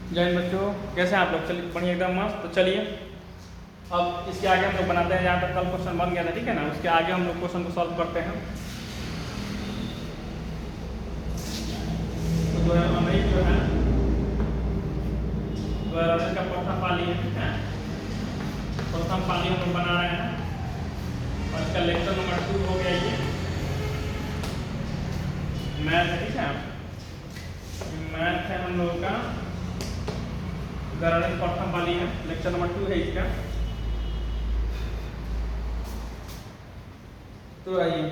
जय हिंद बच्चों, कैसे हैं आप लोग? चलिए बढ़िया एकदम मस्त। तो चलिए अब इसके आगे हम लोग बनाते हैं, जहाँ तक कल क्वेश्चन बन गया था, ठीक है ना। उसके आगे हम लोग क्वेश्चन को सॉल्व करते हैं। तो जो है हमें जो है का प्रथम पाली है, ठीक है। प्रथम पाली हम लोग बना रहे हैं और इसका लेक्चर नंबर 2 हो गया ये मैथ है, ठीक है। मैथ है हम लोगों का गणित प्रथम वाली है, लेक्चर नंबर 2 है इसका। तो आइए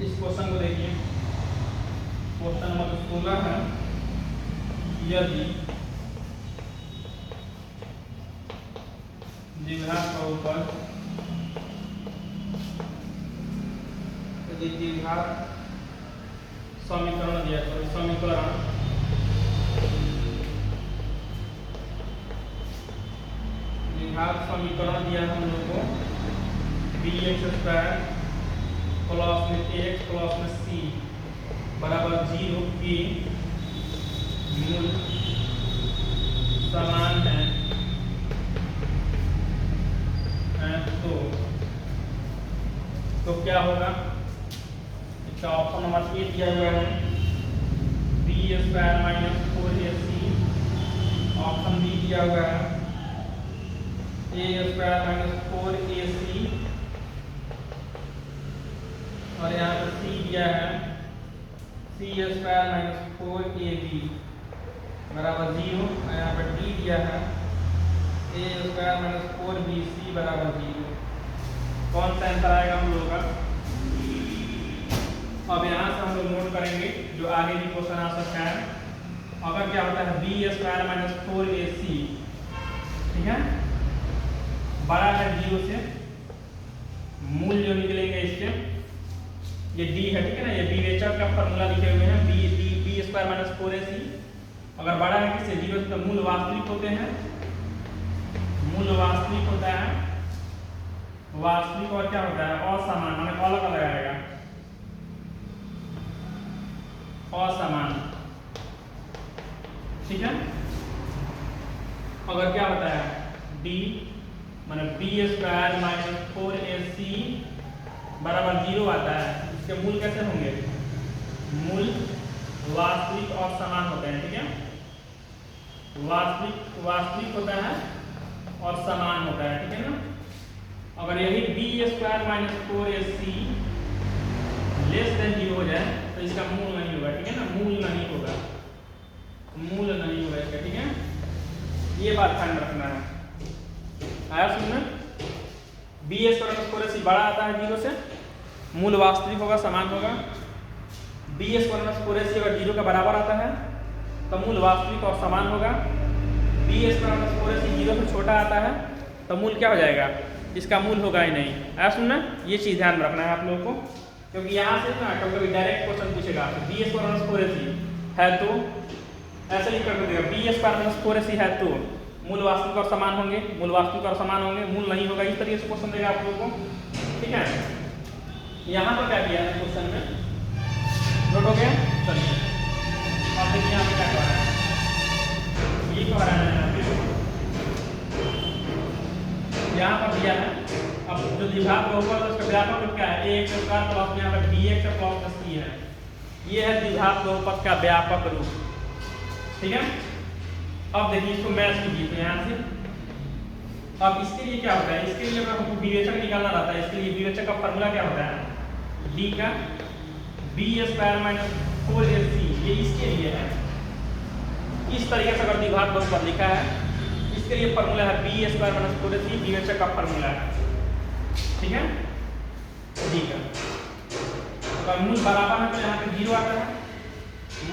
इस क्वेश्चन को देखिए। क्वेश्चन नंबर 16 है, यदि द्विघात बहुपद द्विघात समीकरण दिया, तो समीकरण द्विघात समीकरण दिया हम लोग को bx² प्लस में ax प्लस में c बराबर 0 की मूल समान है। तो क्या होगा? इसका ऑप्शन नंबर ए दिया हुआ है b² minus 4ac। Option B दिया हुआ है a² माइनस 4ac और यहाँ पर c दिया है c² माइनस 4ab बराबर 0 और यहाँ पर d दिया है a² माइनस 4bc बराबर 0। कौन सा आंसर आएगा हम लोगों का? अब यहाँ से हम लोग नोट करेंगे जो आगे भी क्वेश्चन आ सकता है। अगर क्या होता है b² माइनस 4ac, ठीक है, बड़ा है 0 से, मूल जो निकलेंगे इसके ये d है, ठीक है ना। ये विवेचक का फॉर्मूला लिखे हुए हैं b² माइनस 4ac। अगर बड़ा है किससे? 0 से, तो मूल वास्तविक होते हैं। मूल वास्तविक होता है, वास्तविक और क्या होता है? असमान, हमें अलग अलग आएगा, असमान, ठीक है। अगर क्या होता है d माने b² माइनस 4ac बराबर 0 आता है, इसके मूल कैसे होंगे? मूल वास्तविक और समान होते हैं, ठीक है। वास्तविक होता है और समान होता है, ठीक है ना। अगर यही b² minus 4ac less than 0 हो जाए तो इसका मूल नहीं होगा, ठीक है ना। मूल नहीं होगा इसका, ठीक है। ये बात ध्यान रखना है। आया सुनना? b² माइनस 4ac बड़ा आता है 0 से, मूल वास्तविक होगा, समान होगा। b² माइनस 4ac अगर 0 का बराबर आता है तो मूल वास्तविक और समान होगा। b² माइनस 4ac 0 से छोटा आता है तो मूल क्या हो जाएगा? इसका मूल होगा ही नहीं। आया सुनना? ये चीज ध्यान में रखना है आप लोगों को, क्योंकि यहाँ से ना कभी डायरेक्ट क्वेश्चन पूछेगा b² माइनस 4ac है तो ऐसे लिख कर देगा b² माइनस 4ac है तो मूल वास्तविक और समान होंगे, मूल वास्तविक और समान होंगे, मूल नहीं होगा। इस तरीके से क्वेश्चन देगा आप लोगों को, ठीक है। यहाँ पर क्या किया है क्वेश्चन में? नोट हो गया? चलिए अब देखिए यहाँ पे क्या कह रहा है। ये कह रहा है यहाँ पर दिया है, अब जो द्विघात बहुपद है उसका व्यापक क्या है? ax² प्लस यहाँ पर bx प्लस c है। ये है द्विघात बहुपद का व्यापक रूप, ठीक है। अब देखिए इसको मैच कीजिए तो यहाँ से। अब इसके लिए क्या होता है? इसके लिए अगर हमको विवेचक निकालना रहता है, इसके लिए विवेचक का फॉर्मूला क्या होता है? d का b² माइनस 4ac, ये इसके लिए है। इस तरीके से अगर द्विघात बहुपद लिखा है, इसके लिए फॉर्मूला है b² माइनस 4ac, विवेचक का फॉर्मूला है, ठीक है, d का। अगर मूल बराबर है तो यहाँ पे 0 आता है।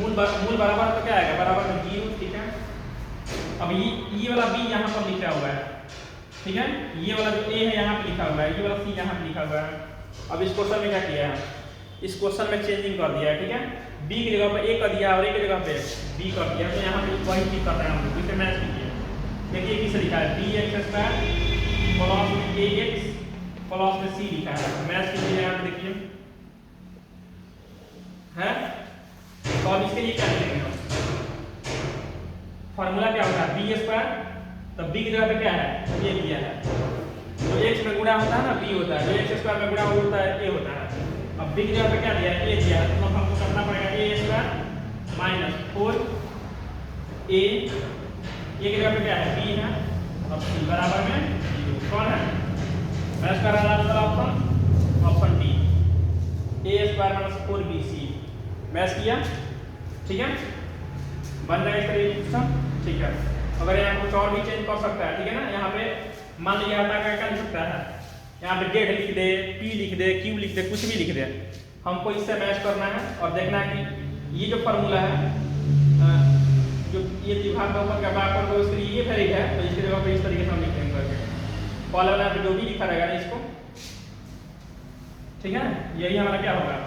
मूल बराबर है तो क्या आएगा? बराबर में 0, ठीक है। अब ये वाला b यहाँ पर लिखा हुआ है, ठीक है। ये वाला जो a है यहाँ पे लिखा हुआ है, ये वाला c यहाँ पे लिखा हुआ है। अब इस क्वेश्चन में क्या किया है? इस क्वेश्चन में चेंजिंग कर दिया है, ठीक है। b की जगह पे a कर दिया और a की जगह पे b कर दिया, तो यहाँ पे वही चीज करते हैं हम लोग। इसे मैच कीजिए। देखिए किसे लिखा है? bx² प्लस ax प्लस में c लिखा है। मैच कीजिए यहाँ पे, देखिए है। तो अब इसके लिए क्या लिखेंगे हम? फॉर्मूला क्या होता है? B square. तो बी की जगह पे क्या है? ए दिया है। जो एक्स में गुणा होता है ना बी होता है, जो एक्स स्क्वायर में गुणा होता है ए होता है। अब बी की जगह पे क्या दिया है? ए दिया है। तो हमको करना पड़ेगा ए स्क्वायर माइनस 4 ए की जगह पे क्या है? बी है। अब सी बराबर में 0 कौन है? मैच कर रहा है option D A square minus 4bc। Match किया, ठीक है, बन जाएगा इस तरीके क्वेश्चन, ठीक है। अगर यहाँ कुछ और भी चेंज कर सकता है, ठीक है ना। यहाँ पे मान लीजिए हटा कर क्या लिख सकता है? यहाँ पे जेड लिख दे, पी लिख दे, क्यू लिख दे, कुछ भी लिख दे। हमको इससे मैच करना है और देखना है कि ये जो फॉर्मूला है, जो ये विभाग का ऊपर का बार को इसके लिए ये वैलिड है, तो इसके जगह पे इस तरीके से हम लिखेंगे करके। कॉलम वाला पे जो भी लिखा रहेगा ना इसको, ठीक है ना, यही हमारा क्या होगा?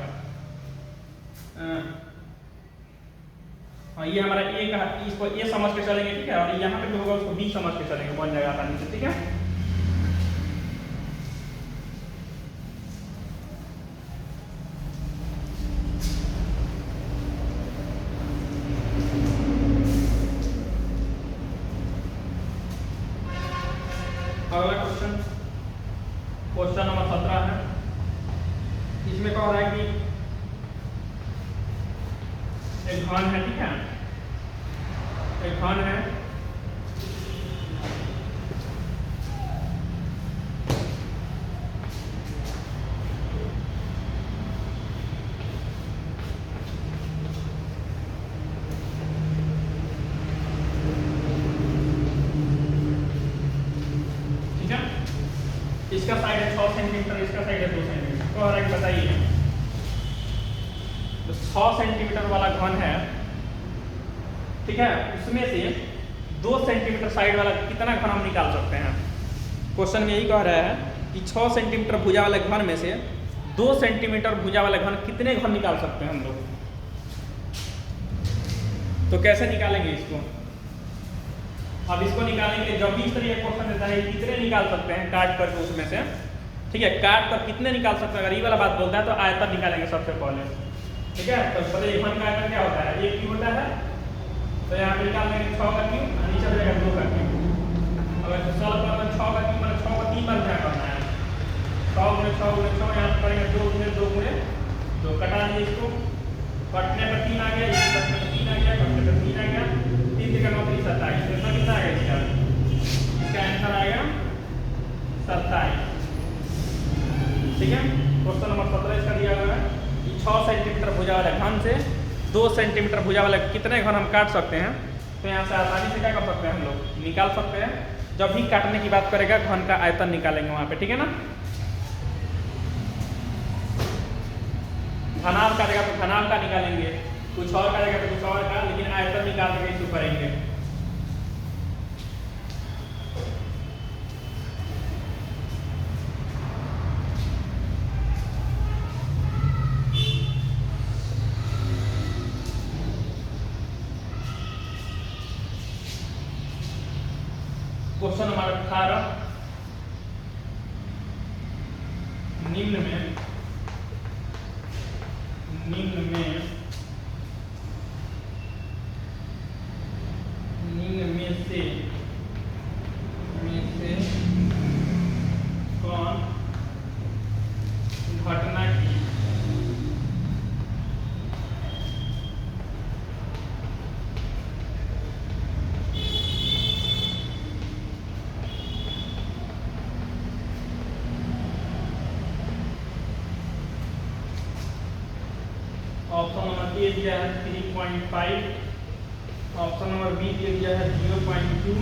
हाँ, ये हमारा ए का, इसको ए समझ के चलेंगे, ठीक है। और यहाँ पे जो होगा उसको बी समझ के चलेंगे, बन जाएगा आसानी से, ठीक है। अगला क्वेश्चन, क्वेश्चन नंबर 17 है। इसमें कह रहा है कि एक घन है, ठीक है, एक घन है, ठीक है। इसका साइड है 6 सेंटीमीटर, इसका साइड है 2 सेंटीमीटर। कह रहा है कि बताइए, जो 6 सेंटीमीटर वाला घन है, ठीक है, उसमें से 2 सेंटीमीटर साइड वाला कितना घन हम निकाल सकते हैं? क्वेश्चन में यही कह रहा है कि 6 सेंटीमीटर भुजा वाले घन में से 2 सेंटीमीटर भुजा वाले घन कितने घन निकाल सकते हैं हम लोग? तो कैसे निकालेंगे इसको? अब इसको निकालेंगे जब भी इस तरीके क्वेश्चन देता है कितने निकाल सकते हैं काट करके उसमें से, ठीक है, काट कर कितने निकाल सकते हैं, अगर ये वाला बात बोलता है तो आयतन निकालेंगे सबसे पहले, ठीक है। तो पहले घन का आयतन क्या होता है? 1 क्यूब होता है। तो यहाँ पे निकाल लेंगे 6 का क्यूब, नीचे रहेगा 2 का क्यूब। अगर सॉल्व करना 6 का क्यूब मतलब 6 का 3 बार क्या करना है? 6 गुणे 6 गुणे 6, यहाँ पे करेंगे 2 गुणे 2 गुणे 2, कटा दिए इसको, कटने पर 3 आ गया, इस कटने पर 3 आ गया, कटने पर 3 आ गया, 3 का 9 3 27, इसका कितना आएगा? इसका आंसर आएगा 27, ठीक है। क्वेश्चन नंबर 17 इसका दिया हुआ है कि 6 सेंटीमीटर भुजा वाले घन से 2 सेंटीमीटर भुजा वाले कितने घन हम काट सकते हैं? तो यहाँ से आसानी से क्या कर सकते हैं हम लोग? निकाल सकते हैं। जब भी काटने की बात करेगा घन का आयतन निकालेंगे वहाँ पे, ठीक है ना। घनाभ का जगह पे घनाभ का निकालेंगे, कुछ और का जगह पे कुछ और का, लेकिन आयतन निकाल के इसको करेंगे। क्वेश्चन नंबर 18, निम्न में से कौन घटना की ऑप्शन नंबर ए दिया है 3.5, ऑप्शन नंबर बी दिया है 0.2,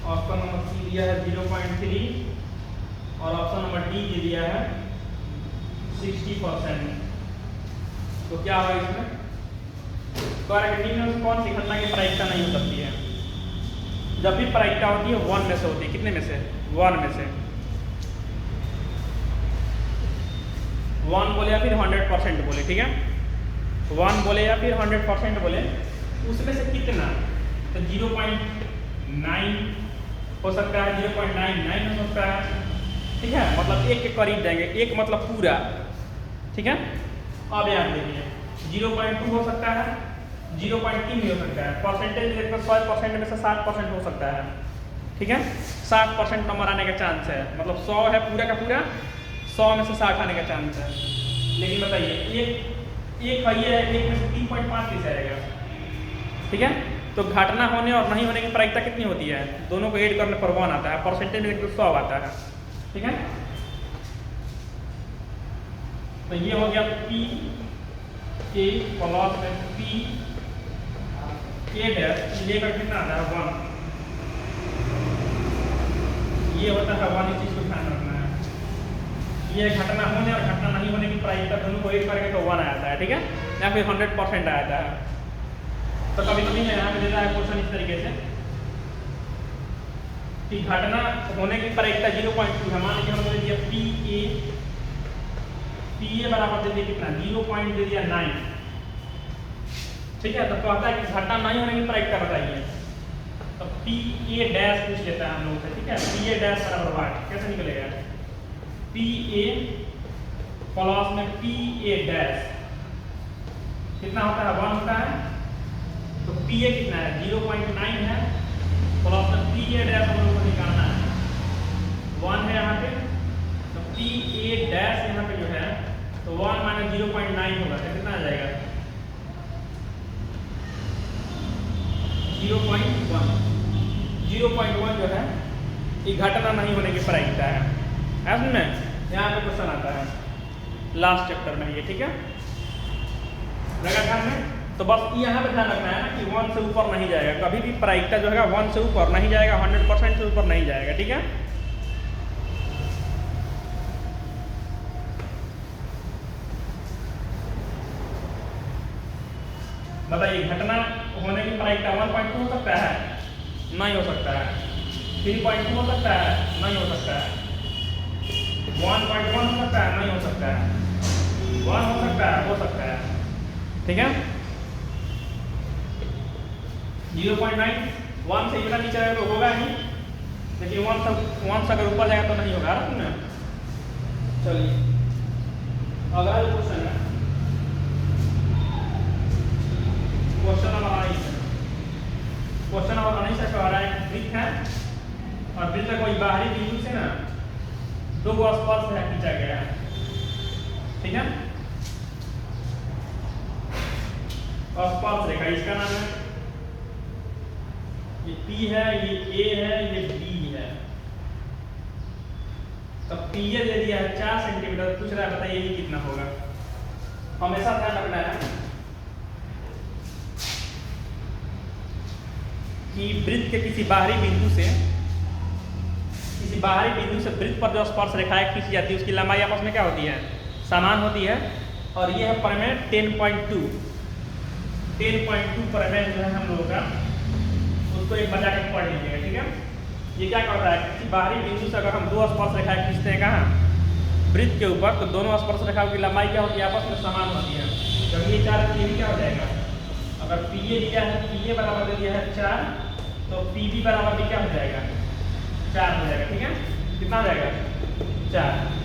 ऑप्शन नंबर सी दिया है 0.3 और ऑप्शन नंबर डी दिया है 60%। तो क्या होगा इसमें? निम्न कौन सी घटना की प्रायिकता नहीं हो सकती है? जब भी प्रायिकता होती है 1 में से होती है, कितने में से? 1 में से। 1 बोले या फिर 100% बोले, ठीक है, 1 बोले या फिर 100% बोले, उसमें से कितना? तो 0.9 हो सकता है, 0.99 हो सकता है, ठीक है, मतलब 1 के करीब जाएंगे, 1 मतलब पूरा, ठीक है। अब यहाँ देखिए 0.2 हो सकता है, 0.3 भी हो सकता है। परसेंटेज देखकर 100% में से 60% हो सकता है, ठीक है। 60% नंबर आने का चांस है, मतलब 100 है पूरा का पूरा, 100 में से 60 आने का चांस है। लेकिन बताइए एक ये है, एक में से 3.5 कैसे आएगा, ठीक है। तो घटना होने और नहीं होने की प्रायिकता कितनी होती है, दोनों को ऐड करने पर 1 आता है, परसेंटेज में देखो 100 आता है, ठीक है। तो ये हो गया पी ए प्लस में पी ए डैश लेकर कितना आता है 1, ये होता है 1। इस चीज को ध्यान रखना है, ये घटना होने और घटना नहीं होने की प्रायिकता दोनों को ऐड करके तो 1 आता है, ठीक है, या फिर 100% आता है। तो कभी कभी यहाँ पे देता है क्वेश्चन इस तरीके से कि घटना होने की प्रायिकता 0.2 है। मान लीजिए हमने दे दिया पी ए बराबर दे दिया कितना 0. दे दिया 9, ठीक है। तो कहता है कि घटना नहीं होने की प्रायिकता बताइए, तो पी ए डैश पूछ लेता है हम लोग से, ठीक है। पी ए डैश बराबर वाट कैसे निकलेगा, पी ए प्लस में पी ए डैश कितना होता है 1 होता है। तो पी ए कितना है 0.9 है, प्लस में पी ए डैश हम लोग को निकालना है 1 है यहाँ पे। तो पी ए डैश यहाँ पे जो है तो 1 माइनस 0.9 होगा, तो कितना आ जाएगा 0.1। 0.1 जो है ये घटना नहीं होने की प्रायिकता है। ऐसा में यहाँ पे क्वेश्चन आता है लास्ट चैप्टर में ये, ठीक है, लगा ध्यान में। तो बस यहाँ पे ध्यान रखना है ना कि 1 से ऊपर नहीं जाएगा, कभी भी प्रायिकता जो है 1 से ऊपर नहीं जाएगा, 100% से ऊपर नहीं जाएगा, ठीक है। बताइए घटना होने की प्रायिकता 1.2 हो सकता है, नहीं हो सकता है। 3.2 हो सकता है, नहीं हो सकता है। 1.1 हो सकता है, नहीं हो सकता है। 1 हो सकता है, हो सकता है, ठीक है। 0.9 1 से इतना नीचे तो होगा ही, लेकिन 1 से अगर ऊपर जाएगा तो नहीं होगा ना। चलिए अगला जो क्वेश्चन है क्वेश्चन नंबर 19 है। क्वेश्चन नंबर 19 से कह रहा है वृत्त है और वृत्त में कोई बाहरी बिंदु से ना 2 स्पर्श है खींचा गया है, ठीक है। स्पर्श रेखा इसका नाम है, ये P है, ये A है, ये B है। तो P A दे दिया है 4 सेंटीमीटर, पूछ रहा है बताइए ये कितना होगा। हमेशा ध्यान रखना है कि वृत्त के किसी बाहरी बिंदु से वृत्त पर जो स्पर्श रेखाएं खींची जाती है उसकी लंबाई आपस में क्या होती है, समान होती है। और ये है प्रमेय 10.2 प्रमेय जो है हम लोगों का, उसको एक बजा के पढ़ लीजिएगा, ठीक है। ये क्या करता है, किसी बाहरी बिंदु से अगर हम 2 स्पर्श रेखाएं खींचते हैं कहाँ, वृत्त के ऊपर, तो दोनों स्पर्श रेखाओं की लंबाई क्या होती है, आपस में समान होती है। जब ये 4 ये भी क्या हो जाएगा, अगर पी ए दिया है, पी ए बराबर दे दिया है 4, तो पी बी बराबर भी क्या हो जाएगा 4 हो जाएगा, ठीक है। कितना हो जाएगा 4।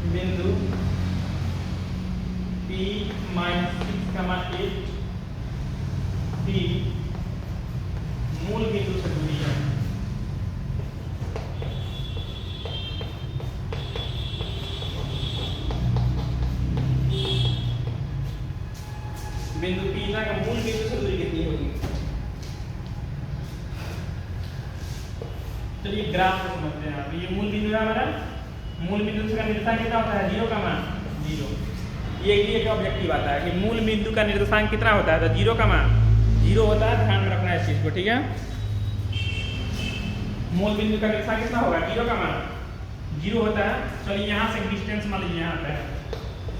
बिंदु P -6, 8 P मूल बिंदु से दूरी है। बिंदु P का मूल बिंदु से दूरी कितनी होगी, चलिए ग्राफ को समझते हैं। ये मूल बिंदु है हमारा, मूल बिंदु का निर्देशांक कितना होता है, 0 का मान 0। ये एक ऑब्जेक्टिव आता है कि मूल बिंदु का निर्देशांक कितना होता है, तो 0 का मान 0 होता है। ध्यान में रखना है इस चीज को, ठीक है। मूल बिंदु का निर्देशांक कितना होगा, 0 का मान 0 होता है। चलिए यहाँ से डिस्टेंस मान लीजिए यहाँ पे है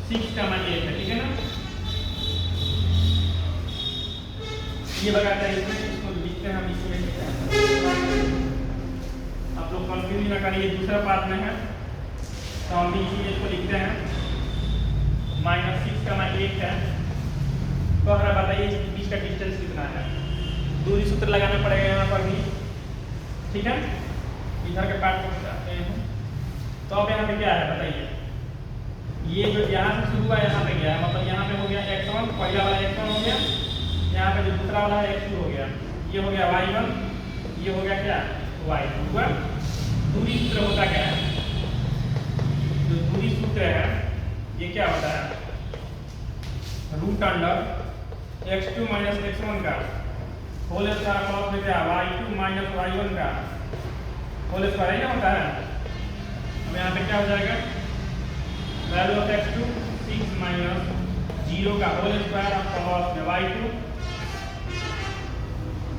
6,8 है, ठीक है ना। ये बताते हैं इसमें, इसको लिखते हैं हम इसमें। आप लोग कंफ्यूज ना करिए, दूसरा पार्ट में है तो हम भी इसी को लिखते हैं। -6,8 है। तो हमारा बताइए इस बीच का डिस्टेंस कितना है। दूरी सूत्र लगाना पड़ेगा यहाँ पर भी, ठीक है। इधर के पार्ट को बताते हैं। तो अब यहाँ पे क्या है बताइए, ये जो यहाँ से शुरू हुआ यहाँ पे गया है, मतलब यहाँ पे हो गया x1, पहला वाला x1 हो गया, यहाँ पे जो दूसरा वाला है x2 हो गया, ये हो गया y1, ये हो गया क्या y2 हुआ। दूरी सूत्र होता क्या है, जो दूरी सूत्र है ये क्या होता है, root under x2 minus x1 का होल स्क्वायर प्लस में क्या y2 माइनस y1 का होल स्क्वायर ही ना होता है। अब यहाँ पे क्या हो जाएगा, वैल्यू ऑफ x2 6 माइनस 0 का होल स्क्वायर प्लस में y2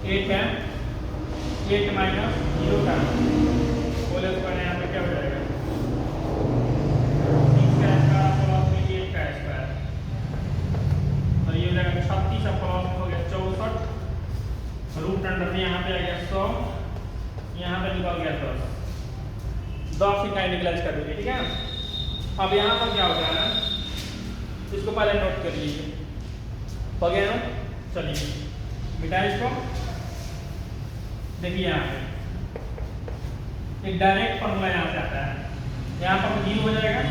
8 है, 8 माइनस 0 का होल स्क्वायर। यहाँ पे क्या हो जाएगा 6 का स्क्वायर प्लस में 8 का स्क्वायर, तो ये हो जाएगा 36 प्लस में हो गया 64, रूट अंडर में यहाँ पे आ गया 100, यहाँ पे निकल गया 10 इकाई निकला इसका दूरी, ठीक है। अब यहाँ पर क्या होता है ना, इसको पहले नोट कर लीजिए, हो गया ना। चलिए मिटाए इसको। देखिए यहाँ पे एक डायरेक्ट फॉर्मूला यहाँ से आता है, यहाँ पर 0 हो जाएगा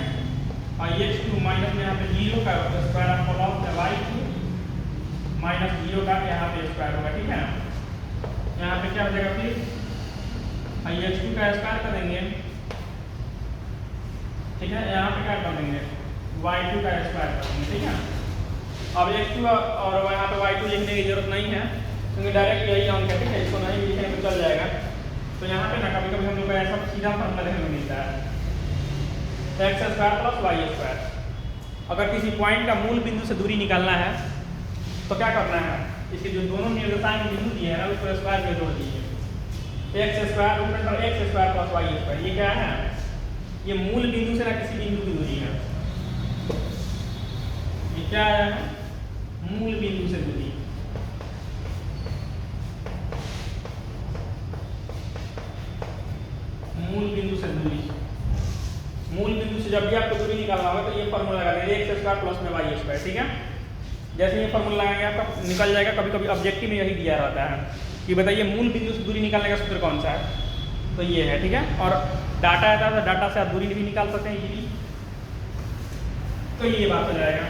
और x2 माइनस में यहाँ पे 0 का स्क्वायर ऑफ प्लस में y2 माइनस 0 का यहाँ पे स्क्वायर होगा, ठीक है। यहाँ पे क्या हो जाएगा फिर x2 का स्क्वायर करेंगे, ठीक है। यहाँ पे क्या कर देंगे y2 का स्क्वायर कर देंगे, ठीक है। अब x2 और यहाँ पे y2 लिखने की जरूरत नहीं है क्योंकि डायरेक्ट यही अंक है, ठीक है। इसको नहीं लिखेंगे तो चल जाएगा। तो यहाँ पे ना कभी कभी हम लोग को ऐसा सीधा फॉर्मूला देखने को मिलता है x square plus y square. अगर किसी पॉइंट का मूल बिंदु से दूरी निकालना है तो क्या करना है, इसके जो दोनों निर्देशांक बिंदु दिए हैं ना उसको स्क्वायर में जोड़ दीजिए। x square root under x square plus y square, ये क्या है, ये मूल बिंदु से ना किसी बिंदु की दूरी है। ये क्या है, मूल बिंदु से दूरी। मूल बिंदु से दूरी, मूल बिंदु से जब भी आपको दूरी निकालना होगा तो ये फॉर्मूला लगा देंगे x स्क्वायर प्लस में y स्क्वायर, ठीक है। जैसे ये फॉर्मूला लगाएंगे आपका निकल जाएगा। कभी कभी ऑब्जेक्टिव में यही दिया रहता है कि बताइए मूल बिंदु से दूरी निकालने का सूत्र कौन सा है, तो ये है, ठीक है। और डाटा आता है तो डाटा से आप दूरी भी निकाल सकते हैं इजीली, तो ये बात हो जाएगा।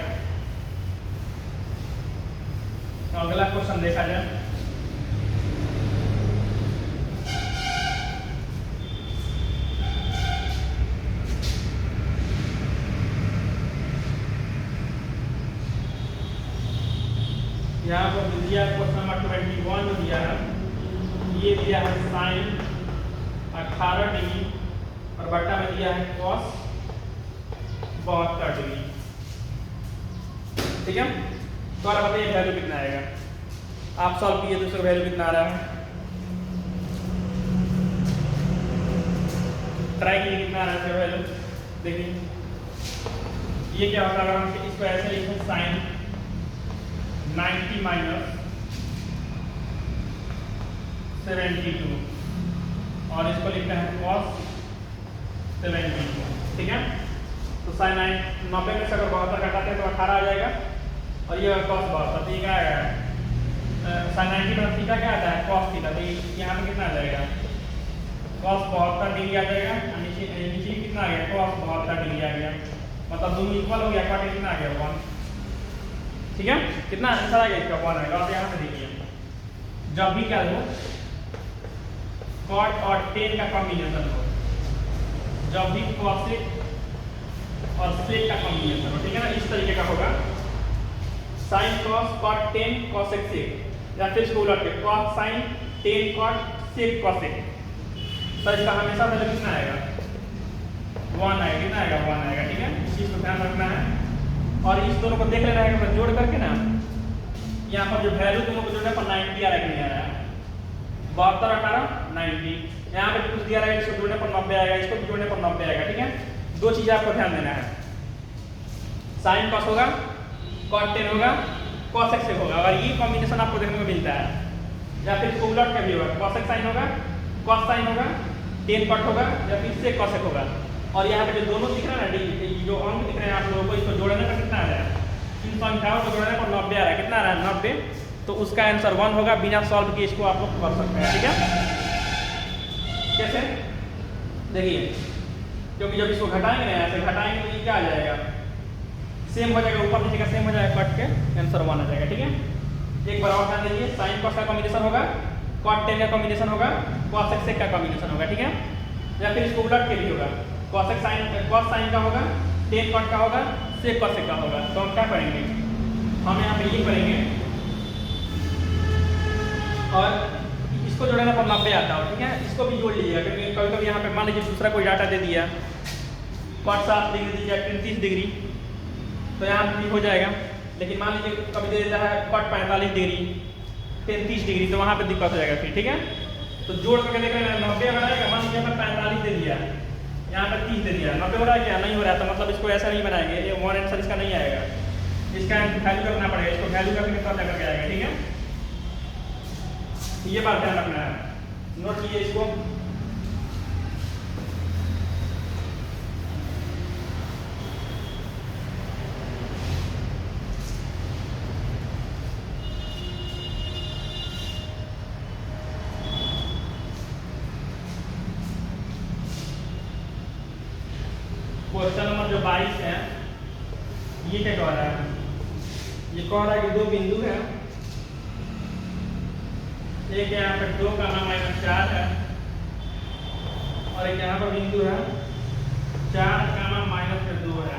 तो अगला क्वेश्चन देखा जाए। यहाँ पर दिया क्वेश्चन नंबर 21 दिया है, ये दिया है साइन 18 डिग्री और बट्टा में दिया है कॉस 72 डिग्री, ठीक है। तो आप बताइए वैल्यू कितना आएगा, आप सॉल्व किए तो उसका वैल्यू कितना आ रहा है, ट्राई कीजिए कितना आ रहा है इसका वैल्यू। देखिए ये क्या होता है, अगर हम इसको ऐसे लिखें साइन 90 माइनस 72 और इसको लिखते हैं cos 72, ठीक है। तो साइन 90 में से अगर 72 घटाते हैं तो 18 आ जाएगा और ये cos 72, तो ये क्या आएगा, साइन 90 में थीटा क्या आता है cos थीटा, तो यहाँ पे कितना आ जाएगा cos 72 डिग्री आ जाएगा। नीचे कितना आ गया cos 72 डिग्री आ गया, मतलब दोनों इक्वल हो गया, कॉट कितना आ गया 1, ठीक है। कितना आंसर आ गया इसका 1 आएगा। आप यहाँ से देखिए जब भी क्या हो कॉट और टेन का कॉम्बिनेशन हो, जब भी कॉसेक और सेक का कॉम्बिनेशन हो, ठीक है ना, इस तरीके का होगा sine cos cot tan cosec sec, या फिर इसको उलट के cos sine tan cot sec cosec, तो इसका हमेशा वैल्यू कितना आएगा 1 आएगा, कितना आएगा 1 आएगा, ठीक है। इस चीज को ध्यान रखना है और इस दोनों को देख लेना है कि जोड़ करके ना यहाँ पर जो वैल्यू दोनों को जोड़ने पर 90 आ रहा है कि नहीं आ रहा है, 72 18 90। यहाँ पे कुछ दिया रहेगा, इसको जोड़ने पर 90 आएगा, इसको भी जोड़ने पर 90 आएगा। ठीक है, दो चीजें आपको ध्यान देना है, साइन कॉस होगा, कॉट टेन होगा, कॉस एक्स होगा, और ये कॉम्बिनेशन आपको देखने को मिलता है। या फिर उलट का भी होगा, कॉस एक्स साइन होगा, कॉस साइन होगा, टेन कॉट होगा, या फिर से कॉस एक्स होगा। और यहाँ पे जो दोनों दिख रहा है ना, जो अंक दिख रहे हैं आप लोगों को, इसको जोड़ने पर कितना आ रहा है, इन संख्याओं को जोड़ने पर 90 आ रहा है। कितना आ रहा है, 90। तो उसका आंसर 1 होगा। बिना सॉल्व किए इसको आप लोग कर सकते हैं। ठीक है, कैसे देखिए, क्योंकि जब इसको घटाएंगे ना, ऐसे घटाएंगे तो ये क्या आ जाएगा, सेम हो जाएगा, ऊपर नीचे का सेम हो जाएगा, कट के आंसर 1 आ जाएगा। ठीक है, एक बार और ध्यान दीजिए, साइन कॉस का कॉम्बिनेशन होगा, कॉट टेन का कॉम्बिनेशन होगा, कॉस एक्स का कॉम्बिनेशन होगा। ठीक है, या फिर इसको उलट के भी होगा, cos x sine, cos sine का होगा, टेन कॉट का होगा, सेक कॉस का होगा। तो हम क्या करेंगे, हम यहाँ पे ये करेंगे और इसको जोड़ने पर 90 आता है। ठीक है, इसको भी जोड़ लीजिएगा, क्योंकि कभी कभी यहाँ पे मान लीजिए दूसरा कोई डाटा दे दिया, कॉट 7 डिग्री दे दिया, 30 डिग्री, तो यहाँ भी हो जाएगा। लेकिन मान लीजिए कभी दे देता है कॉट 45 डिग्री, 30 डिग्री, तो वहाँ पे दिक्कत हो जाएगा फिर। ठीक है, तो जोड़ करके देख रहे हैं, 90 अगर आएगा, मान लीजिए 45 दे दिया, यहाँ पे 30 दे दिया, 90 हो रहा है क्या, नहीं हो रहा है, तो मतलब इसको ऐसा नहीं बनाएंगे, ये 1 आंसर इसका नहीं आएगा, इसका वैल्यू करना पड़ेगा, इसको वैल्यू करके तब जाकर के आएगा। ठीक है, ये बात ध्यान रखना है, नोट कीजिए इसको। क्वेश्चन नंबर जो 22 है, ये क्या कह रहा है, ये कह रहा है कि दो बिंदु है, एक यहाँ पे 2 - 4 है, और एक यहाँ पर बिंदु है 4 -2 है।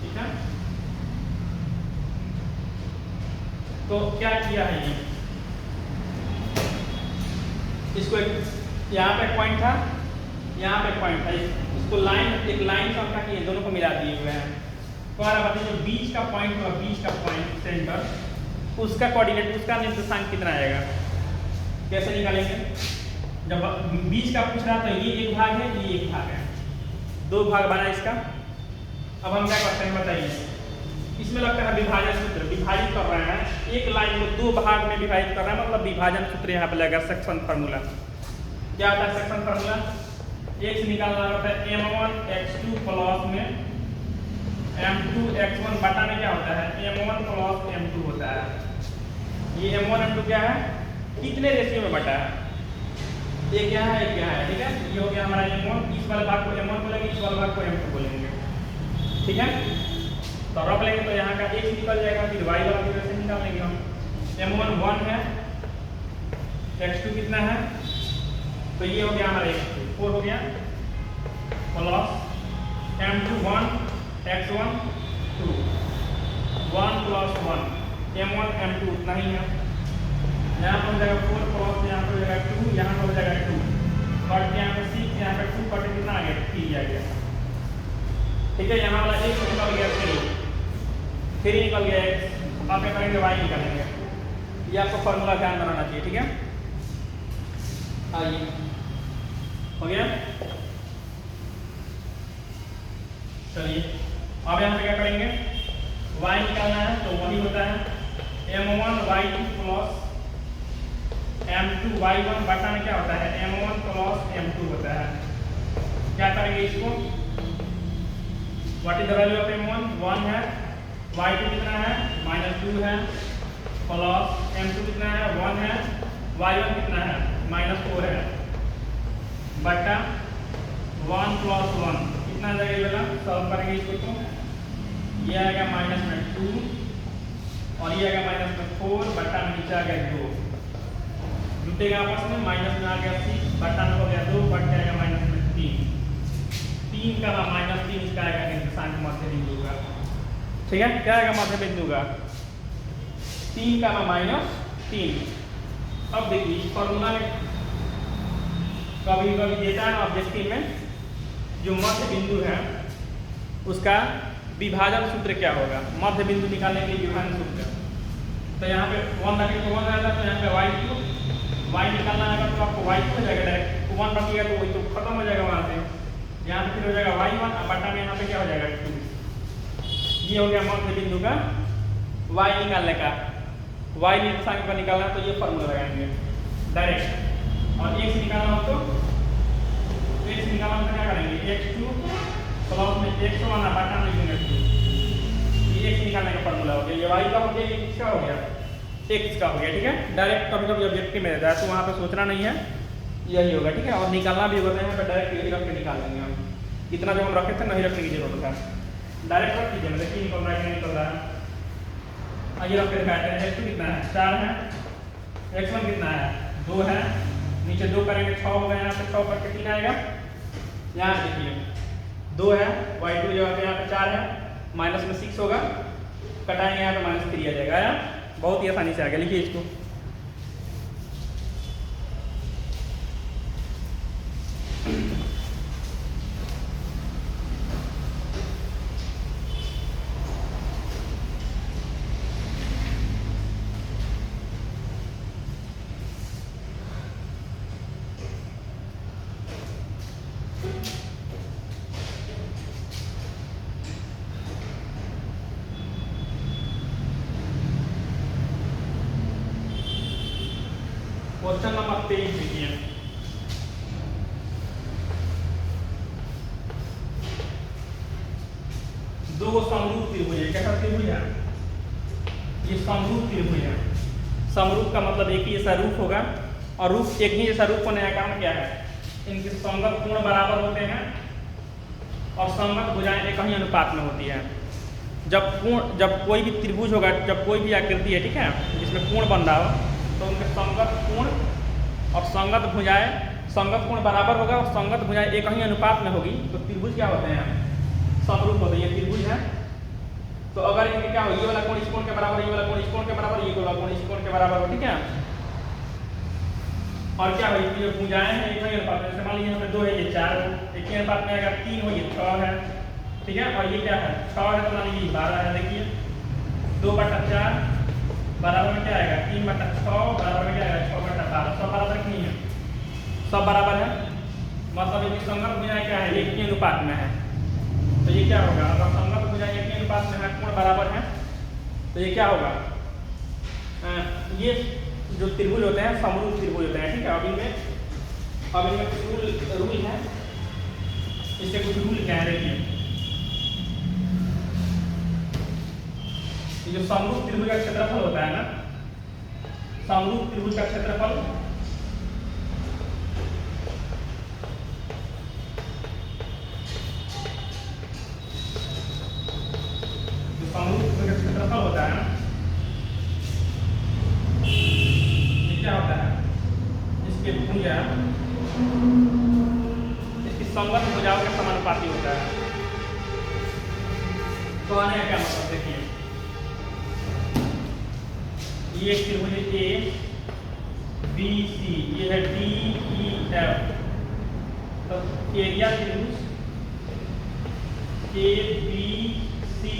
ठीक है, तो क्या किया है, ये इसको यहाँ पे पॉइंट था, यहाँ पे पॉइंट था, इसको लाइन, एक लाइन का किए, दोनों को मिला दिए हुए हैं। तो बताइए जो बीच का पॉइंट होगा, बीच का पॉइंट सेंटर, उसका कोऑर्डिनेट, उसका निर्देशांक कितना आएगा, कैसे निकालेंगे। जब बीच का पूछ रहा तो ये एक भाग है, ये एक भाग है, 2 भाग बना इसका। अब हम क्या करते हैं बताइए, इसमें लगता है विभाजन सूत्र, विभाजित कर रहे हैं, एक लाइन को 2 भाग में विभाजित कर रहे हैं, मतलब विभाजन सूत्र यहाँ पे लगेगा, सेक्शन फार्मूला। क्या होता है सेक्शन फार्मूला, x निकालना होता है m1 x2 प्लस में m2 x1 बटा में क्या होता है m1 प्लस m2 होता है। ये m1 m2 क्या है, कितने रेशियो में बटा है, एक यहाँ है, एक यहाँ है। ठीक है, ये हो गया हमारा m1, इस वाले भाग को m1 बोलेंगे, इस वाले भाग को m2 बोलेंगे। ठीक है, तो रख लेंगे, तो यहाँ का x निकल जाएगा, फिर y वाला भी वैसे निकाल लेंगे हम। m1 1 है, x2 कितना है, तो ये हो गया हमारा x2 4 हो गया, plus m2 1 x1 2 1 plus 1 m1 m2 उतना ही है। यहाँ पर हो जाएगा 4 प्लस यहाँ पर हो जाएगा 2, यहाँ पर हो जाएगा 2, कट यहाँ पे 6, यहाँ पे 2 कट कितना आ गया 3 आ गया। ठीक है, यहाँ वाला x निकल गया 3 निकल गया x, आप क्या करेंगे y निकालेंगे। ये आपको फॉर्मूला ध्यान बनाना चाहिए। ठीक है, आइए हो गया, चलिए अब यहाँ पे क्या करेंगे, y निकालना है, तो वही होता है m1 y2 plus m2 y1 बटा में क्या होता है m1 प्लस m2 होता है। क्या करेंगे इसको, what is the value of m1 1 है, y2 कितना है -2 है, प्लस m2 कितना है 1 है, y1 कितना है -4 है, बटा 1 प्लस 1 कितना जाएगा, ये वाला सॉल्व करेंगे इसको, तो ये आएगा -2 और ये आएगा -4 बटा में नीचे आ गया 2, जुटेगा आपस में, माइनस में आ गया 6 बटा में हो गया 2, बट जाएगा -3 का -3 इसका आएगा निर्देशांक मध्य बिंदु का। ठीक है, क्या आएगा मध्य बिंदु का 3 का -3। अब देखिए फॉर्मूला में कभी कभी देता है ऑब्जेक्टिव में, जो मध्य बिंदु है उसका विभाजन सूत्र क्या होगा, मध्य बिंदु निकालने के लिए विभाजन सूत्र। तो यहाँ पे 1 रखेंगे तो 1 रहेगा, तो यहाँ पे y3 y निकालना है तो आपको y हो जाएगा, डायरेक्ट 1 रखिएगा तो वही तो खत्म हो जाएगा वहाँ से। यहाँ पे फिर हो जाएगा y1 और बटा में यहाँ पे क्या हो जाएगा 2। ये हो गया मध्य बिंदु का y निकालने का। y निर्देशांक का निकालना है तो ये फॉर्मूला लगाएंगे डायरेक्ट। और x निकालना हो तो x निकालना तो क्या करेंगे, x2 प्लस में x1 बटा में 2। ये x निकालने का फॉर्मूला हो गया। ये y का हो गया, ये किसका हो गया, x का हो गया। ठीक है, डायरेक्ट कभी कभी ऑब्जेक्टिव में रहता है तो वहाँ पे सोचना नहीं है, यही होगा। ठीक है, और निकालना भी होगा यहाँ पे डायरेक्ट यही रख के निकाल लेंगे हम। इतना जो हम रखे थे नहीं रखने की जरूरत है, डायरेक्ट रख दीजिए। मतलब कि निकल रहा है, निकल रहा है। आइए रख के दिखाते हैं। x2 कितना है, 4 है। x1 कितना है, 2 है। नीचे 2 करेंगे 6 होगा, यहाँ पे 6 करके 3 आएगा। यहाँ देखिए 2 है, y2 जगह पे यहाँ पे 4 है, माइनस में 6 होगा, कटाएंगे यहाँ पे -3 आ जाएगा। आया, बहुत ही आसानी से आ गया। लिखिए इसको, क्वेश्चन नंबर 23 लिखिए। दो समरूप त्रिभुज है। कैसा त्रिभुज है, ये समरूप त्रिभुज है। समरूप का मतलब एक ही जैसा रूप होगा, और रूप एक ही जैसा रूप होने का कारण क्या है, इनके संगत कोण बराबर होते हैं और संगत भुजाएं एक ही अनुपात में होती है। जब कोई भी त्रिभुज होगा, जब कोई भी आकृति है, ठीक है, जिसमें कोण बन रहा हो, तो उनके संगत कोण और संगत भुजाएं, संगत कोण बराबर होगा और संगत भुजाएं एक ही अनुपात में होगी तो त्रिभुज क्या होते हैं, समरूप होते हैं। ये त्रिभुज है तो अगर इनके क्या हो, ये वाला कोण इस कोण के बराबर, ये वाला कोण इस कोण के बराबर, ये वाला कोण इस कोण के बराबर हो, ठीक है। और क्या हो, ये भुजाएं हैं एक ही अनुपात में। मान लीजिए यहाँ पे 2 है, ये 4 हो, एक ही अनुपात में आएगा। 3 हो, ये 6 है, ठीक है। और ये क्या है, 6 है तो मान लीजिए 12 है। देखिए 2/4 बराबर में क्या आएगा, 3/6 बराबर में क्या आएगा, 6/12। सब बराबर नहीं है, सब बराबर है, मतलब इनकी संगत भुजाएं क्या है, एक ही अनुपात में है। तो ये क्या होगा, अगर संगत भुजाएं एक ही अनुपात में है, कोण बराबर है, तो ये क्या होगा, ये जो त्रिभुज होते हैं समरूप त्रिभुज होते हैं। ठीक है, अब इनमें कुछ रूल है, इससे कुछ रूल क्या है देखिए। जो समरूप त्रिभुज का क्षेत्रफल होता है ना, समरूप त्रिभुज का क्षेत्रफल जो समरूप त्रिभुज का क्षेत्रफल होता है ना, ये क्या होता है, इसके भुजा इसकी संगत भुजाओं के समानुपाती होता है। तो आने का क्या मतलब देखिए, ये त्रिभुज ए बी सी, ये है डी ई एफ। तो एरिया त्रिभुज ए बी सी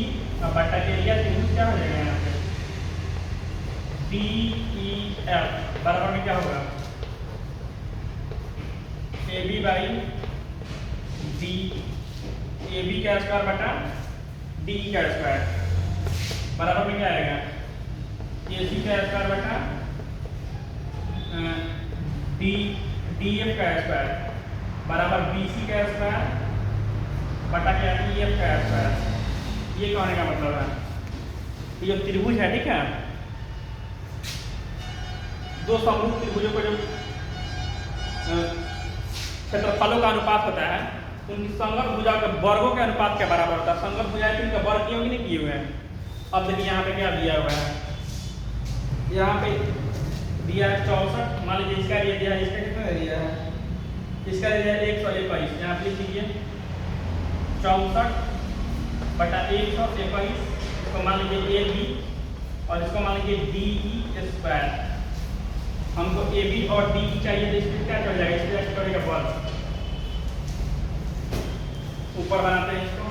बटा एरिया त्रिभुज क्या हो जाएगा यहाँ पे, डी ई एफ बराबर में क्या होगा, A B by D, A B का स्क्वायर बटा डी का स्क्वायर बराबर में क्या आएगा, ए सी का स्क्वायर बटा डी एफ का स्क्वायर बराबर बी सी का स्क्वायर बटा क्या, ई एफ का स्क्वायर। ये कहने का मतलब है, ये जो त्रिभुज है, ठीक है, दो समरूप त्रिभुजों को जो क्षेत्रफलों का अनुपात होता है, उनकी संगत भुजा के वर्गों के अनुपात के बराबर होता है। संगत भुजाएं तो इनका वर्ग किए होंगे नहीं किए हुए हैं। अब देखिए यहाँ पे क्या दिया हुआ है, यहाँ पे दिया है 64, मान लीजिए इसका एरिया दिया है, इसका कितना एरिया है, इसका एरिया है 121। यहाँ पे लिख लीजिए 64 बटा 121, इसको मान लीजिए ए बी और इसको मान लीजिए डी ई स्क्वायर। हमको ए बी और डी ई चाहिए, तो इसमें क्या कर जाएगा, इसमें क्या करेगा वर्ग, ऊपर बनाते हैं इसको,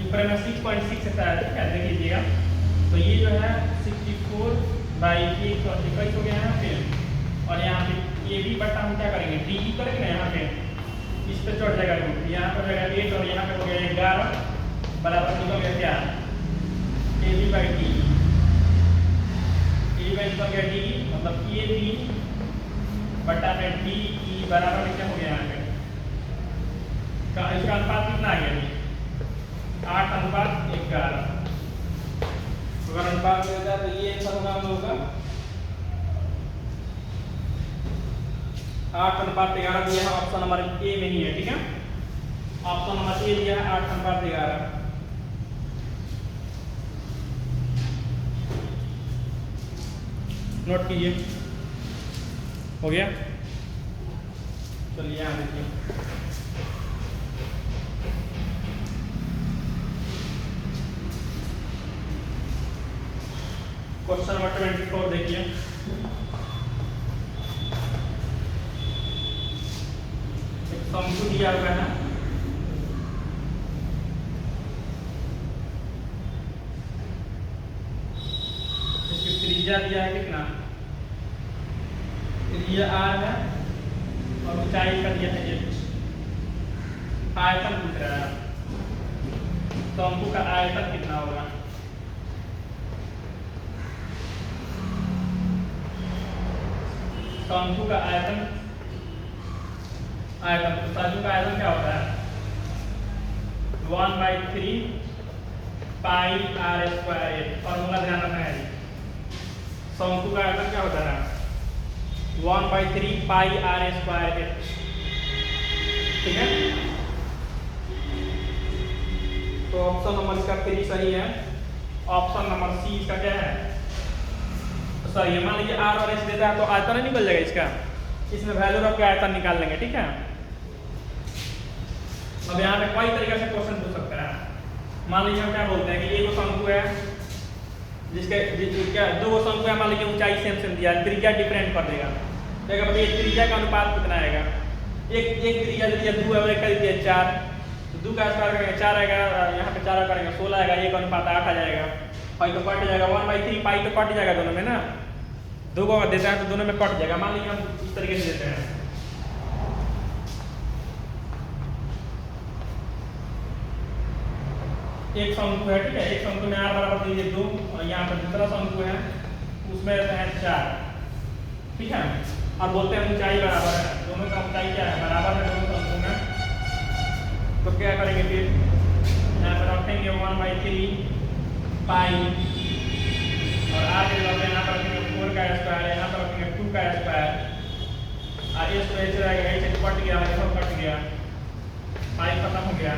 ऊपर में 6.6 है, ठीक है, देख लीजिएगा। तो ये जो है 164/121 हो गया यहाँ पे। और यहाँ पे ये भी बट्टा हम क्या करेंगे, डी करेंगे ना यहाँ पे, इस पे चढ़ जाएगा रूट, यहाँ पर जाएगा 8 और यहाँ पे हो गया 11 बराबर निकल गया क्या, A B by D. A by निकल गया डी, मतलब ए बी बट्टा में डी ई बराबर में क्या हो गया यहाँ पे, इसका अनुपात कितना आ गया, 8:11। अगर अनुपात में होता है तो ये आंसर होगा हम लोगों का 8:11 दिया है, ऑप्शन नंबर ए में ही है। ठीक है, ऑप्शन नंबर ए दिया है 8:11। नोट कीजिए, हो गया। चलिए यहाँ देखिए, क्वेश्चन नंबर 24 देखिए। शंकु दिया हुआ है, इसकी त्रिज्या दिया है कितना, त्रिज्या r है और ऊंचाई का दिया है h। आयतन पूछ रहा है, शंकु का आयतन कितना होगा, शंकु का आयतन शंकु का आयतन क्या होता है, 1/3 पाई r स्क्वायर। फॉर्मूला ध्यान रखना है, शंकु का आयतन क्या होता है, 1/3 पाई r स्क्वायर h। ठीक है, तो ऑप्शन नंबर इसका 3 सही है। ऑप्शन नंबर सी इसका क्या है, सही है। मान लीजिए r और s देता है तो आयतन नहीं निकल जाएगा इसका, इसमें वैल्यू रख के आयतन निकाल लेंगे। ठीक है, अब यहाँ पे कई तरीके से क्वेश्चन पूछ सकता है। मान लीजिए हम क्या बोलते हैं कि एक शंकु है जिसके क्या दो शंकु है, मान लीजिए ऊंचाई सेम सेम दिया, त्रिज्या डिफरेंट कर देगा, देखा बताइए त्रिज्या का अनुपात कितना आएगा, एक त्रिज्या दे दिया 2 है और एक कर दिया 4, 2 का स्क्वायर करेंगे 4 आएगा, यहाँ पे 4 करेंगे 16 आएगा, एक अनुपात 8 आ जाएगा, पाई तो कट जाएगा, 1/3 पाई तो कट जाएगा दोनों में ना, 2 को अगर देता है तो दोनों में कट जाएगा। मान लीजिए हम इस तरीके से देते हैं, एक शंकु है, ठीक है, एक शंकु में r बराबर दीजिए 2 और यहाँ पर दूसरा शंकु है उसमें रहता है 4। ठीक है, अब बोलते हैं ऊंचाई बराबर है, दोनों का ऊंचाई क्या है, बराबर है दोनों शंकु में, तो क्या करेंगे फिर यहाँ पर रखेंगे 1/3 पाई और r के जगह यहाँ पर रखेंगे 4 का स्क्वायर, यहाँ पर रखेंगे 2 का स्क्वायर, और ये तो ऐसे रहेगा, ऐसे कट गया, सब कट गया, पाई खत्म हो गया,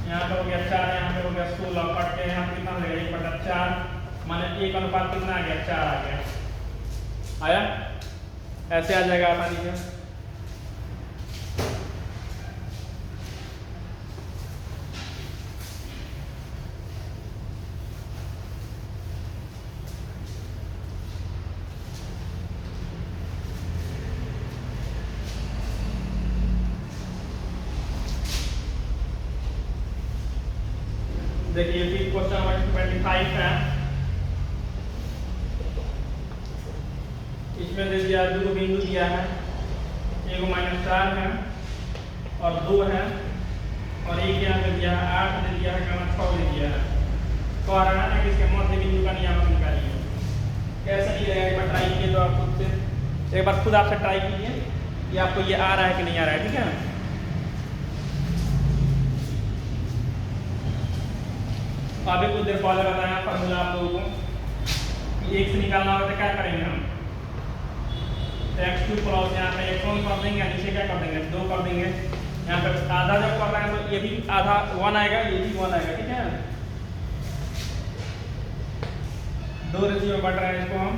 यहाँ पर हो गया 4, यहाँ पे हो गया 16, कट के यहाँ पर कितना हो गया 1/4, माने 1 अनुपात कितना आ गया, 4 आ गया, आया, ऐसे आ जाएगा आसानी से। देखिए फिर क्वेश्चन नंबर 25 है, इसमें दे दिया 2 बिंदु दिया है, एक -4 है और 2 है और एक यहाँ पे दिया है 8 दे दिया है, 6 दे दिया है, तो आ रहा है ना कि इसके मध्य बिंदु का नियामक निकालिए। कैसे निकलेगा, एक बार ट्राई कीजिए, तो आप खुद से एक बार खुद आपसे ट्राई कीजिए कि आपको ये आ रहा है कि नहीं आ रहा है। ठीक है, अभी कुछ देर पहले बताया फॉर्मूला आप लोगों को कि एक से निकालना होगा तो क्या करेंगे हम, x2 प्लस यहाँ पे x1 कर देंगे, नीचे क्या कर देंगे 2 कर देंगे, यहाँ पे आधा जब कर रहे हैं तो ये भी आधा 1 आएगा, ये भी 1 आएगा। ठीक है, 2 रेशियो में बढ़ रहे हैं इसको हम,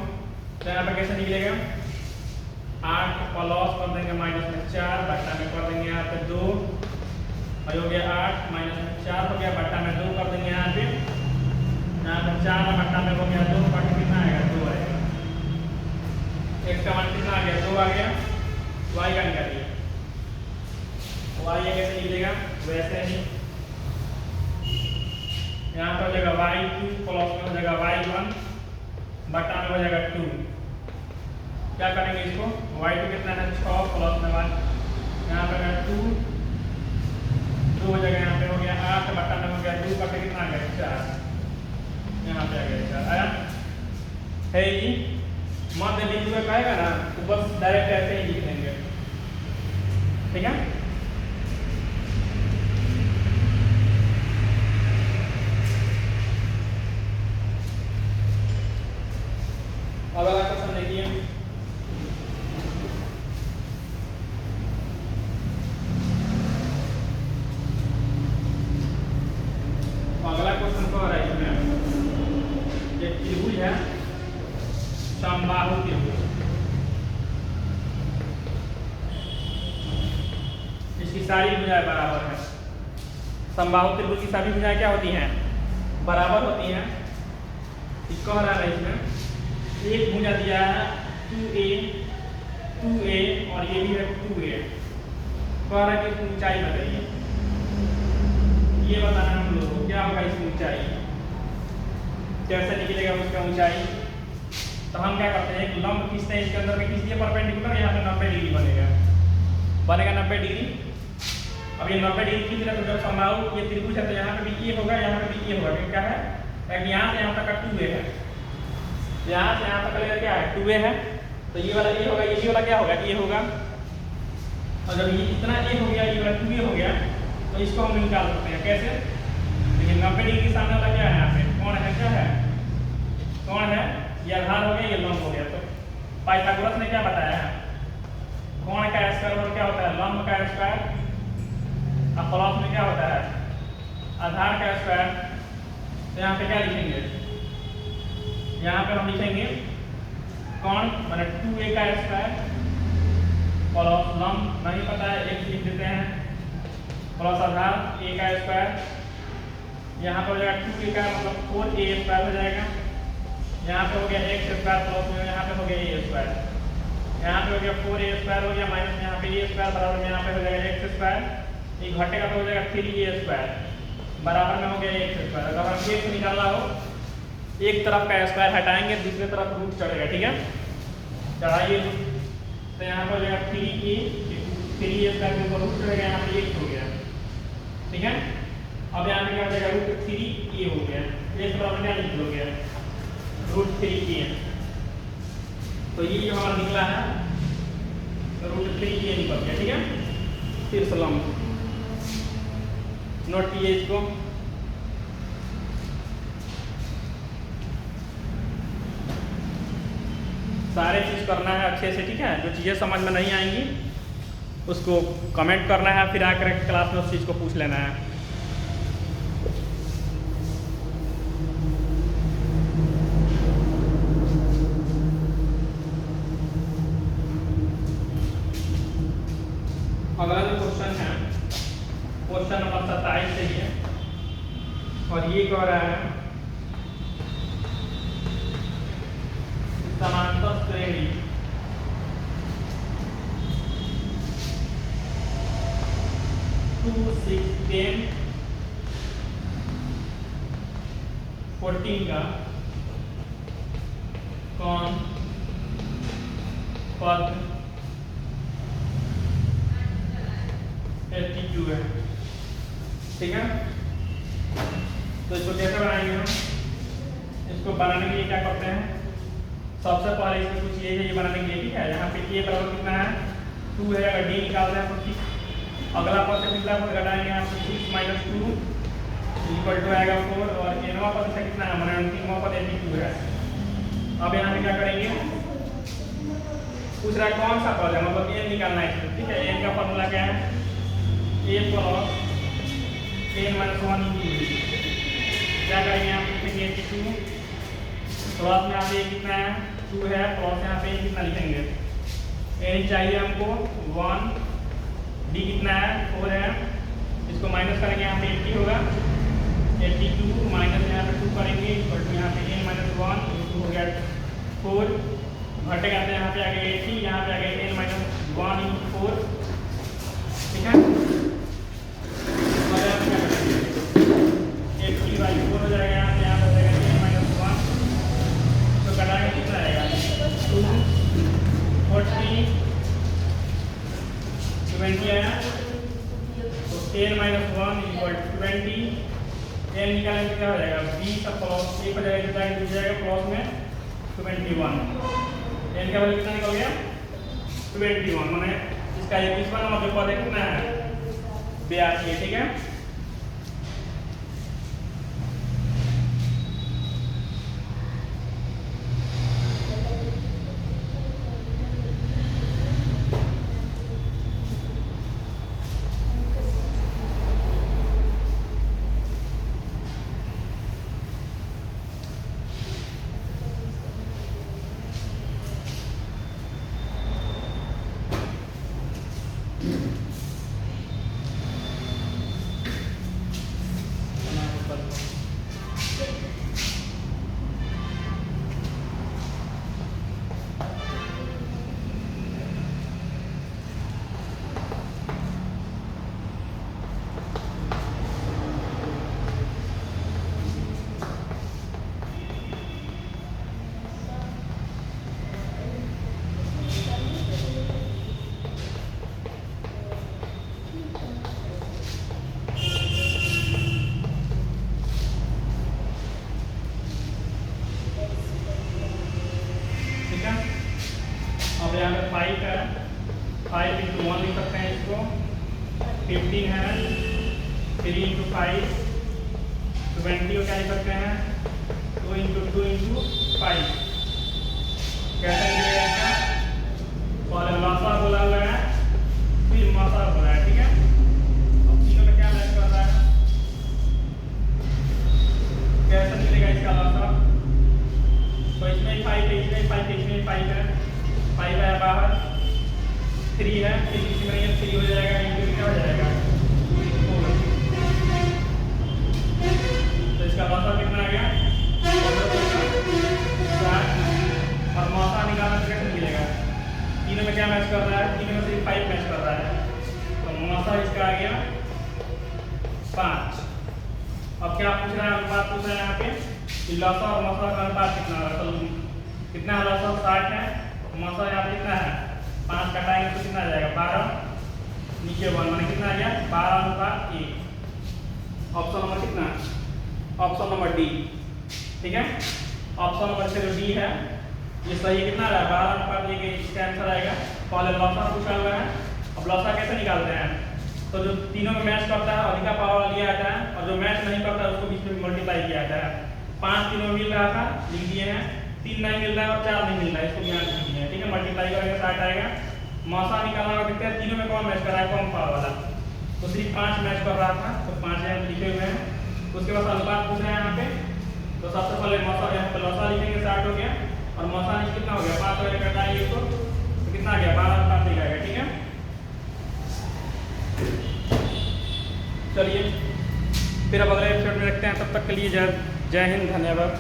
तो यहाँ पे कैसे निकलेगा, 8 प्लस कर देंगे -4 बट्टा में कर देंगे यहाँ पे 2 और हो गया 8 -4 हो गया, बट्टा में 2 कर देंगे यहाँ पे 4 बट्टा में हो गया 2, बट्टा कितना आएगा 2 आएगा, x का मान कितना आ गया 2 आ गया, y का निकालिए, y ये कैसे निकलेगा, वैसे ही यहाँ पर हो जाएगा y2 प्लस में हो जाएगा y1 बटा में हो जाएगा 2। क्या करेंगे इसको, y2 कितना है 6 प्लस में 1, यहाँ पे 2 हो जाएगा, यहाँ पे हो गया 8 बटा में हो गया 2 बटे कितना आ गया 4, यहाँ पे आ गया 4 आया है ये। मध्य बिंदु में कहेगा ना तो बस डायरेक्ट ऐसे ही लिख देंगे, ठीक है। अगला क्वेश्चन देखिए, अगला क्वेश्चन को है इसमें एक त्रिभुज है, समबाहु त्रिभुज, इसकी सारी भुजाएं बराबर है। समबाहु त्रिभुज की सभी भुजाएं क्या होती हैं, बराबर होती हैं। इसको कह रहा है इसमें एक भुजा दिया है 2a और ये भी है 2a, कह रहा है कि इसकी ऊंचाई बताइए। ये बताना हम लोग को क्या होगा इसकी ऊंचाई, कैसे निकलेगा उसका ऊंचाई। तो हम क्या करते हैं, एक लंब खींचते हैं इसके अंदर में, खींच दिया परपेंडिकुलर, यहाँ पे 90 डिग्री बनेगा 90 डिग्री। अब ये 90 डिग्री खींच रहे तो जब समबाहु ये त्रिभुज है तो यहाँ पे भी ये होगा, यहाँ पे भी ये होगा, क्या है यहाँ से यहाँ तक का 2a है, यहाँ से यहाँ तक का क्या है 2a है, तो ये वाला ये होगा, ये वाला क्या होगा ये होगा। और जब ये इतना a हो गया, ये वाला 2a हो गया, तो इसको हम निकाल सकते हैं कैसे। देखिए 90 डिग्री के सामने वाला क्या है, यहाँ पे कौन है, क्या है कौन है, ये आधार हो गया, ये लंब हो गया। तो पाइथागोरस ने क्या बताया है, कोण का स्क्वायर और क्या होता है लंब का स्क्वायर, अब प्लस में क्या होता है आधार का स्क्वायर। तो यहाँ पे क्या लिखेंगे, यहाँ पे हम लिखेंगे कोण माने 2a का स्क्वायर प्लस लंब नहीं पता है एक लिख देते हैं प्लस आधार a का स्क्वायर, यहाँ पे हो जाएगा 2a का मतलब 4a स्क्वायर हो जाएगा, यहाँ पे हो गया x स्क्वायर प्लस में यहाँ पे हो गया a स्क्वायर, यहाँ पे हो गया 4a स्क्वायर हो गया माइनस में यहाँ पे a स्क्वायर बराबर में यहाँ पे हो जाएगा x स्क्वायर, ये घटेगा तो हो जाएगा 3a स्क्वायर बराबर में हो गया x स्क्वायर। अगर हम x निकालना हो एक तरफ का स्क्वायर हटाएंगे दूसरी तरफ रूट चढ़ेगा, ठीक है चढ़ाइए, तो यहाँ पर हो जाएगा 3a स्क्वायर के ऊपर रूट चढ़ेगा, यहाँ पे x हो गया, ठीक है। अब यहाँ पे क्या हो जाएगा रूट 3a हो गया, एक बराबर क्या लिख हो गया रूट 3a, तो ये जो हमारा निकला है रूट 3a निकल गया, ठीक है। फिर सलाम नोट कीजिए इसको, सारे चीज करना है अच्छे से, ठीक है। जो चीज़ें समझ में नहीं आएंगी उसको कमेंट करना है, फिर आकर क्लास में उस चीज़ को पूछ लेना है। अगला जो क्वेश्चन है क्वेश्चन नंबर 27 से ही है और ये कह रहा है समांतर श्रेणी टू 6 10 14 का कौन पद 82 है, ठीक है। तो इसको कैसे बनाएंगे हम, इसको बनाने के लिए क्या करते हैं, सबसे पहले इसमें कुछ ये बनाने के लिए, ठीक है। यहाँ पे a बराबर कितना है 2 है, अगर d निकालते हैं तो ठीक, अगला पद से पिछला पद घटाएंगे, यहाँ पे 6 माइनस 2 इक्वल टू आएगा 4 और nवां पद से कितना है हमारा अंतिमवां पद 82 है। अब यहाँ पे क्या करेंगे, पूछ रहा है कौन सा पद है, मतलब n निकालना है, ठीक है। n का फॉर्मूला क्या है a plus n minus 1 into क्या करेंगे, यहाँ पे लिखेंगे 82 प्लस में यहाँ पे कितना है 2 है प्लस यहाँ पे कितना लिखेंगे n चाहिए हमको 1, d कितना है 4 है, इसको माइनस करेंगे यहाँ पे 80 होगा 82 माइनस यहाँ पे 2 करेंगे इक्वल टू यहाँ पे n माइनस 1 इंटू हो गया 4 घटेगा तो यहाँ पे आ गया 80, यहाँ पे आ गया n माइनस 1 इंटू 4, ठीक है। और यहाँ पे क्या करेंगे 80/4 हो जाएगा, यहाँ पे हो जाएगा n माइनस 1 तो कटाएंगे 40 20 आया, तो 10 - 1 = 20। 10 निकालेंगे क्या हो जाएगा, 20 का प्लस 1 हो जाएगा, कितना जाएगा प्लस में 21। 10 का वैल्यू कितना निकल गया 21। मैंने इसका 21वां नंबर जो पद है कितना है 82, ठीक है। अब यहाँ पे 5 है, 5 × 1 लिख सकते हैं इसको। 15 है, 3 × 5 20 को क्या लिख सकते हैं 2 × 2 × 5। कैसे मिलेगा इसका, पहले लसा बोला हुआ है फिर मसा बोला है, ठीक है। अब तीनों में क्या मैच कर रहा है, कैसे मिलेगा इसका लसा, तो इसमें 5 है, इसमें 5 है, इसमें 5 है, 5 आया बाहर, 3 है, फिर इसमें 3 हो जाएगा, इंटू क्या हो जाएगा 4। तो इसका लसा कितना आ गया 7। और मौसा निकालना तो कैसे मिलेगा, तीनों में क्या मैच कर रहा है, तीनों में सिर्फ 5 मैच कर रहा है, तो मौसा इसका आ गया 5। अब क्या पूछ रहा है, अनुपात पूछ रहा है यहाँ पे कि लसा और मौसा का अनुपात कितना होगा। तो कितना है, लसा 60 है, मौसा यहाँ पे कितना है 5 कटाएंगे तो कितना आ जाएगा 12, नीचे 1 माने कितना आ गया 12:1। ऑप्शन नंबर कितना, ऑप्शन नंबर डी, ठीक है। ऑप्शन नंबर से जो डी है ये सही कितना आ रहा है 12:1, इसका आंसर आएगा। पहले लसा पूछा हुआ है, अब लसा कैसे निकालते हैं, तो जो तीनों में मैच करता है अधिका पावर लिया जाता है, और जो मैच नहीं करता है उसको बीच में मल्टीप्लाई किया जाता है। 5 तीनों मिल रहा था लिख दिए हैं, 3 नहीं मिल रहा है और 4 नहीं मिल रहा है, इसको ध्यान दीजिए, ठीक है। मल्टीप्लाई करेंगे 60 आएगा। मौसा निकालना होगा, देखते हैं तीनों में कौन मैच कर रहा है, कौन पावर वाला, तो सिर्फ 5 मैच कर रहा था, तो 5 यहाँ लिखे हुए हैं। उसके बाद अनुपात पूछ रहे हैं यहाँ पे, तो सबसे पहले मौसा यहाँ पे लसा लिखेंगे 60 हो गया, और मौसा नीचे कितना हो गया 5 हो गया, कटाएंगे इसको तो कितना आ गया 12:5 लिख आएगा, ठीक है। चलिए फिर अब अगले एपिसोड में रखते हैं, तब तक के लिए जय हिंद, धन्यवाद।